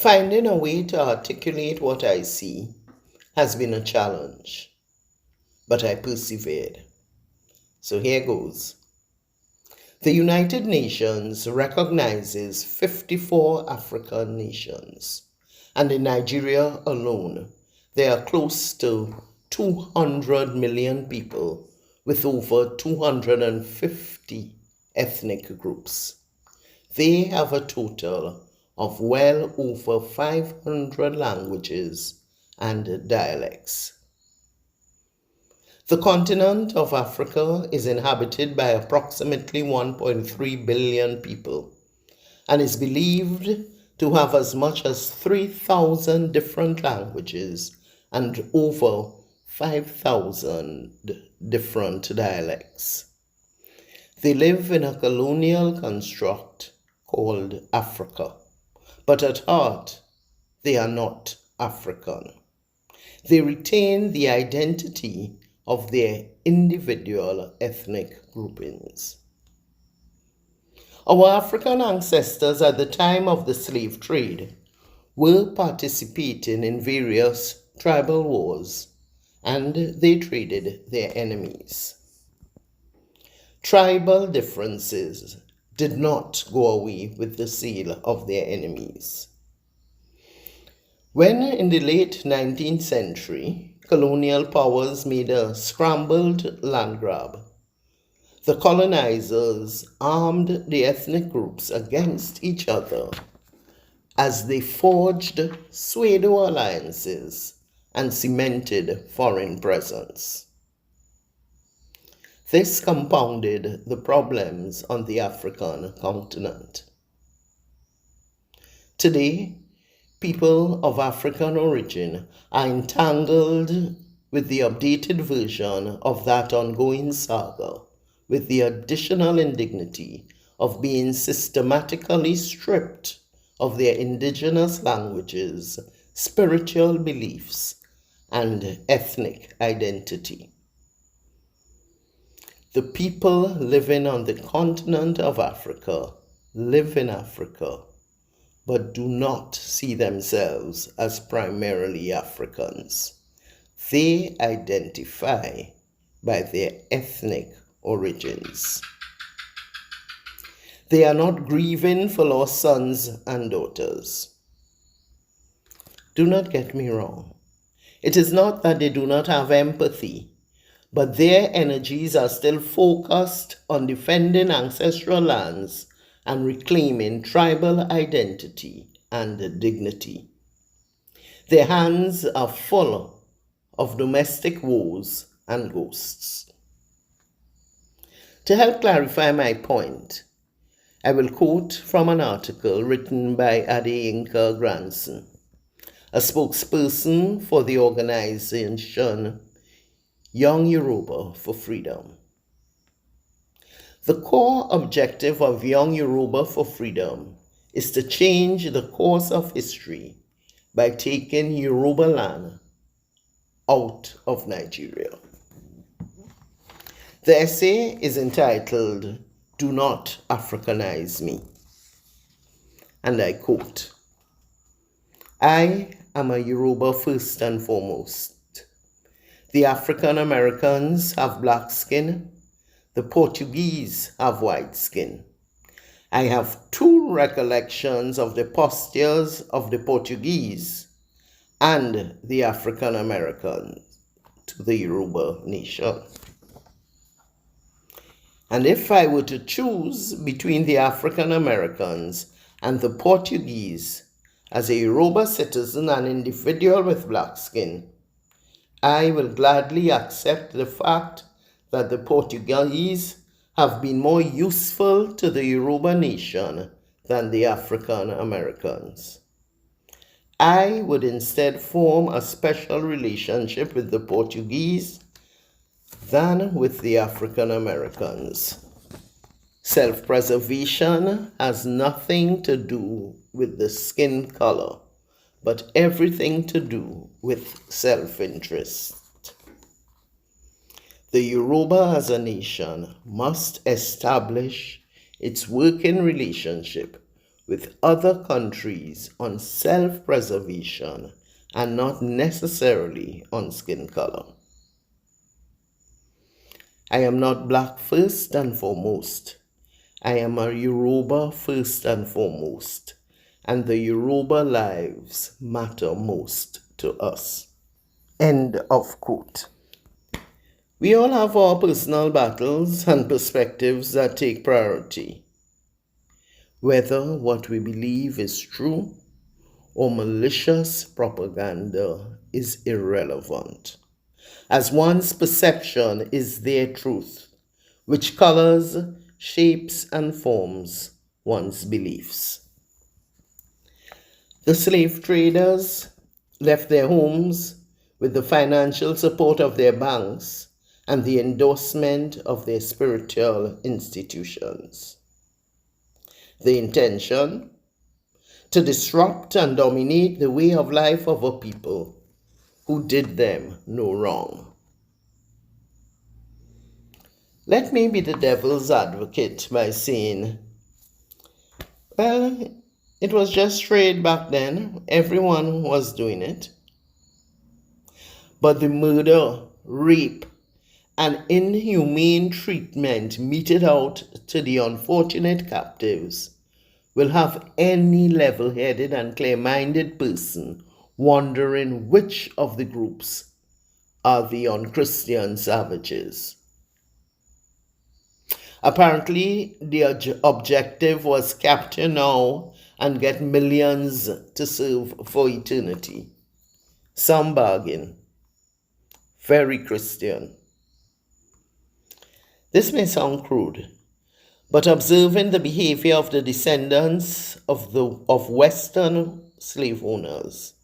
Finding a way to articulate what I see has been a challenge, but I persevered. So here goes. The United Nations recognizes 54 African nations, and in Nigeria alone, there are close to 200 million people with over 250 ethnic groups. They have a total of well over 500 languages and dialects. The continent of Africa is inhabited by approximately 1.3 billion people and is believed to have as much as 3,000 different languages and over 5,000 different dialects. They live in a colonial construct called Africa, but at heart, they are not African. They retain the identity of their individual ethnic groupings. Our African ancestors at the time of the slave trade were participating in various tribal wars, and they traded their enemies. Tribal differences did not go away with the sale of their enemies. When in the late 19th century, colonial powers made a scrambled land grab, the colonizers armed the ethnic groups against each other as they forged pseudo alliances and cemented foreign presence. This compounded the problems on the African continent. Today, people of African origin are entangled with the updated version of that ongoing saga, with the additional indignity of being systematically stripped of their indigenous languages, spiritual beliefs, and ethnic identity. The people living on the continent of Africa live in Africa, but do not see themselves as primarily Africans. They identify by their ethnic origins. They are not grieving for lost sons and daughters. Do not get me wrong. It is not that they do not have empathy, but their energies are still focused on defending ancestral lands and reclaiming tribal identity and dignity. Their hands are full of domestic woes and ghosts. To help clarify my point, I will quote from an article written by Adeyinka Granson, a spokesperson for the organization Young Yoruba for Freedom. The core objective of Young Yoruba for Freedom is to change the course of history by taking Yoruba land out of Nigeria. The essay is entitled, "Do Not Africanize Me." And I quote, "I am a Yoruba first and foremost. The African Americans have black skin. The Portuguese have white skin. I have two recollections of the postures of the Portuguese and the African Americans to the Yoruba nation. And if I were to choose between the African Americans and the Portuguese as a Yoruba citizen and individual with black skin, I will gladly accept the fact that the Portuguese have been more useful to the Yoruba nation than the African Americans. I would instead form a special relationship with the Portuguese than with the African Americans. Self-preservation has nothing to do with the skin color, but everything to do with self-interest. The Yoruba as a nation must establish its working relationship with other countries on self-preservation and not necessarily on skin color. I am not black first and foremost. I am a Yoruba first and foremost, and the Yoruba lives matter most to us. End of quote. We all have our personal battles and perspectives that take priority. Whether what we believe is true or malicious propaganda is irrelevant, as one's perception is their truth, which colors, shapes, and forms one's beliefs. The slave traders left their homes with the financial support of their banks and the endorsement of their spiritual institutions. The intention? To disrupt and dominate the way of life of a people who did them no wrong. Let me be the devil's advocate by saying, well, it was just trade back then. Everyone was doing it. But the murder, rape, and inhumane treatment meted out to the unfortunate captives will have any level-headed and clear-minded person wondering which of the groups are the unchristian savages. Apparently, the objective was capture now and get millions to serve for eternity. Some bargain. Very Christian. This may sound crude, but observing the behavior of the descendants of Western slave owners,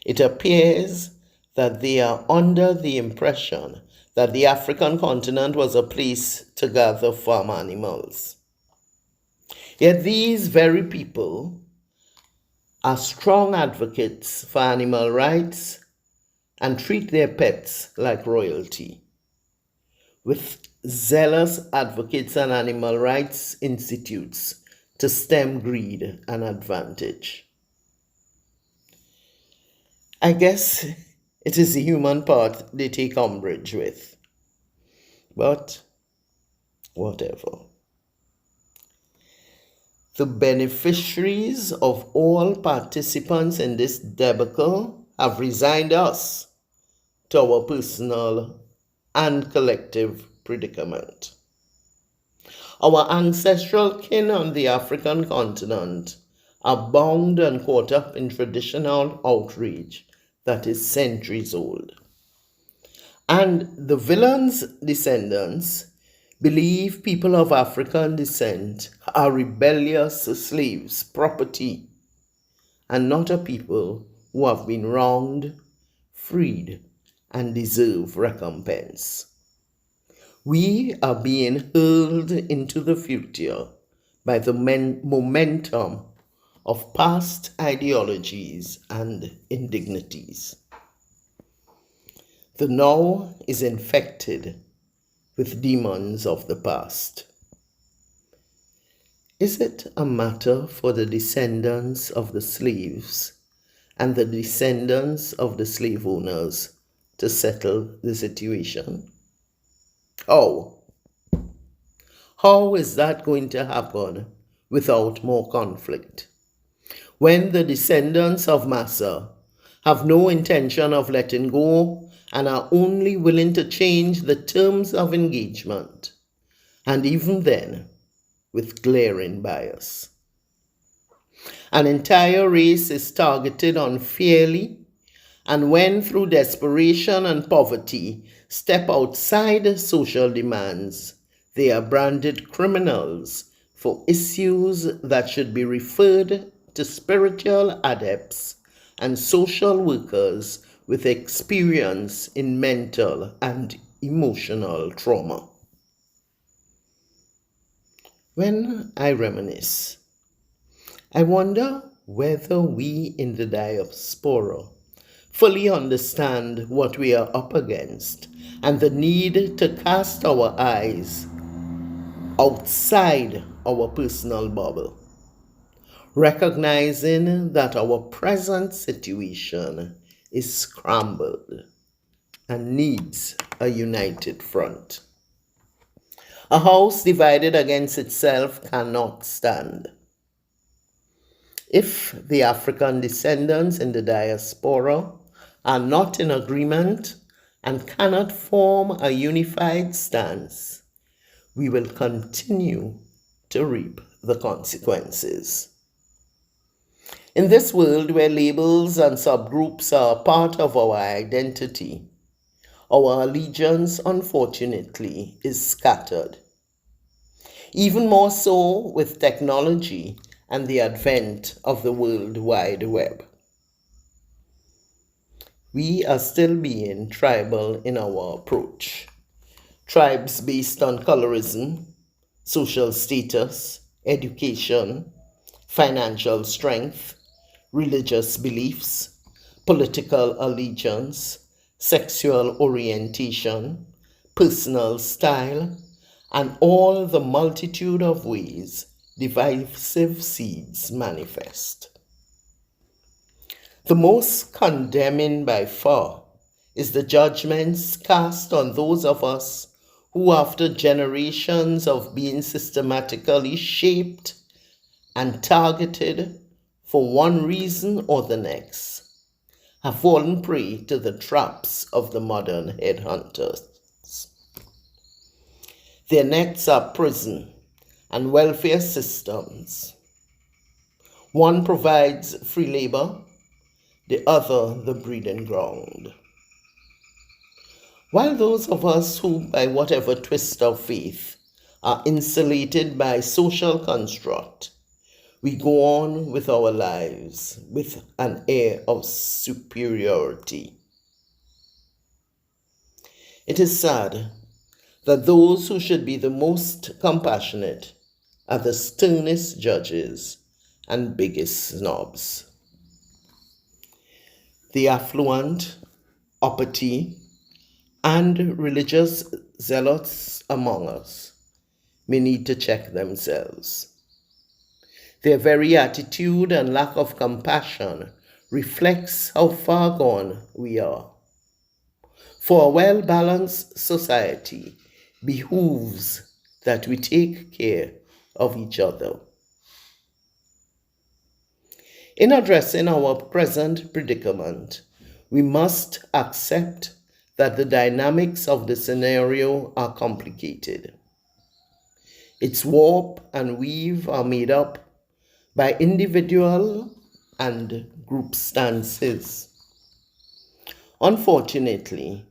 it appears that they are under the impression that the African continent was a place to gather farm animals. Yet these very people are strong advocates for animal rights and treat their pets like royalty. With zealous advocates and animal rights institutes to stem greed and advantage. I guess it is the human part they take umbrage with. But whatever. The beneficiaries of all participants in this debacle have resigned us to our personal and collective predicament. Our ancestral kin on the African continent are bound and caught up in traditional outrage that is centuries old. And the villain's descendants believe people of African descent are rebellious slaves, property, and not a people who have been wronged, freed, and deserve recompense. We are being hurled into the future by the momentum of past ideologies and indignities. The now is infected with demons of the past. Is it a matter for the descendants of the slaves and the descendants of the slave owners to settle the situation? How? How is that going to happen without more conflict? When the descendants of Massa have no intention of letting go and are only willing to change the terms of engagement, and even then, with glaring bias. An entire race is targeted unfairly, and when through desperation and poverty step outside social demands, they are branded criminals for issues that should be referred to spiritual adepts and social workers with experience in mental and emotional trauma. When I reminisce, I wonder whether we in the diaspora fully understand what we are up against and the need to cast our eyes outside our personal bubble. recognizing that our present situation is scrambled and needs a united front. A house divided against itself cannot stand. If the African descendants in the diaspora are not in agreement and cannot form a unified stance, we will continue to reap the consequences. In this world where labels and subgroups are part of our identity, our allegiance, unfortunately, is scattered. Even more so with technology and the advent of the World Wide Web. We are still being tribal in our approach. Tribes based on colorism, social status, education, financial strength, religious beliefs, political allegiance, sexual orientation, personal style, and all the multitude of ways divisive seeds manifest. The most condemning by far is the judgments cast on those of us who, after generations of being systematically shaped and targeted for one reason or the next, have fallen prey to the traps of the modern headhunters. Their nets are prison and welfare systems. One provides free labor, the other the breeding ground. While those of us who, by whatever twist of faith, are insulated by social construct, we go on with our lives with an air of superiority. It is sad that those who should be the most compassionate are the sternest judges and biggest snobs. The affluent, uppity, and religious zealots among us may need to check themselves. Their very attitude and lack of compassion reflects how far gone we are. For a well-balanced society behooves that we take care of each other. In addressing our present predicament, we must accept that the dynamics of the scenario are complicated. Its warp and weave are made up by individual and group stances. Unfortunately,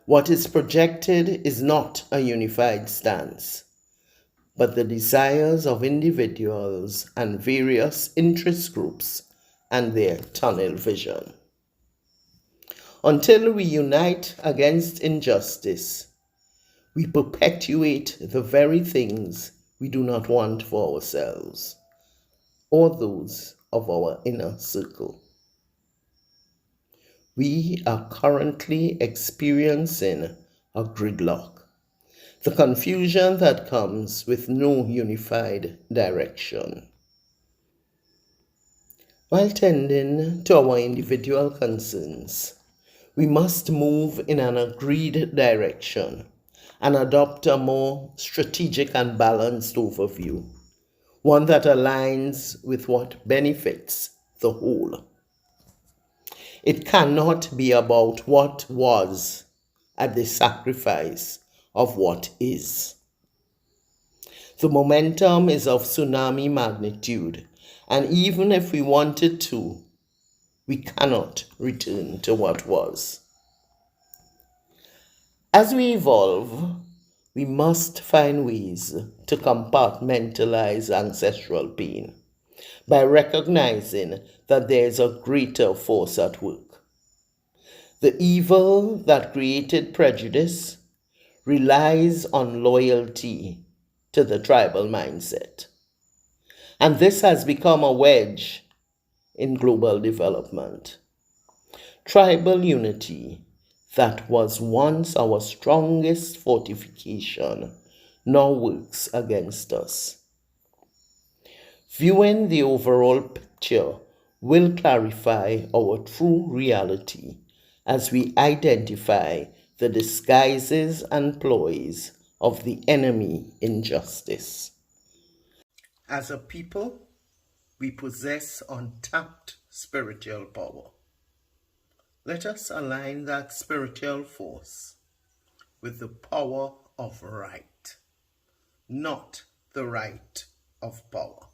what is projected is not a unified stance, but the desires of individuals and various interest groups and their tunnel vision. Until we unite against injustice, we perpetuate the very things we do not want for ourselves or those of our inner circle. We are currently experiencing a gridlock, the confusion that comes with no unified direction. While tending to our individual concerns, we must move in an agreed direction and adopt a more strategic and balanced overview, one that aligns with what benefits the whole. It cannot be about what was at the sacrifice of what is. The momentum is of tsunami magnitude, and even if we wanted to, we cannot return to what was. As we evolve, we must find ways to compartmentalize ancestral pain by recognizing that there is a greater force at work. The evil that created prejudice relies on loyalty to the tribal mindset. And this has become a wedge in global development. Tribal unity that was once our strongest fortification now works against us. Viewing the overall picture will clarify our true reality as we identify the disguises and ploys of the enemy injustice. As a people, we possess untapped spiritual power. Let us align that spiritual force with the power of right, not the right of power.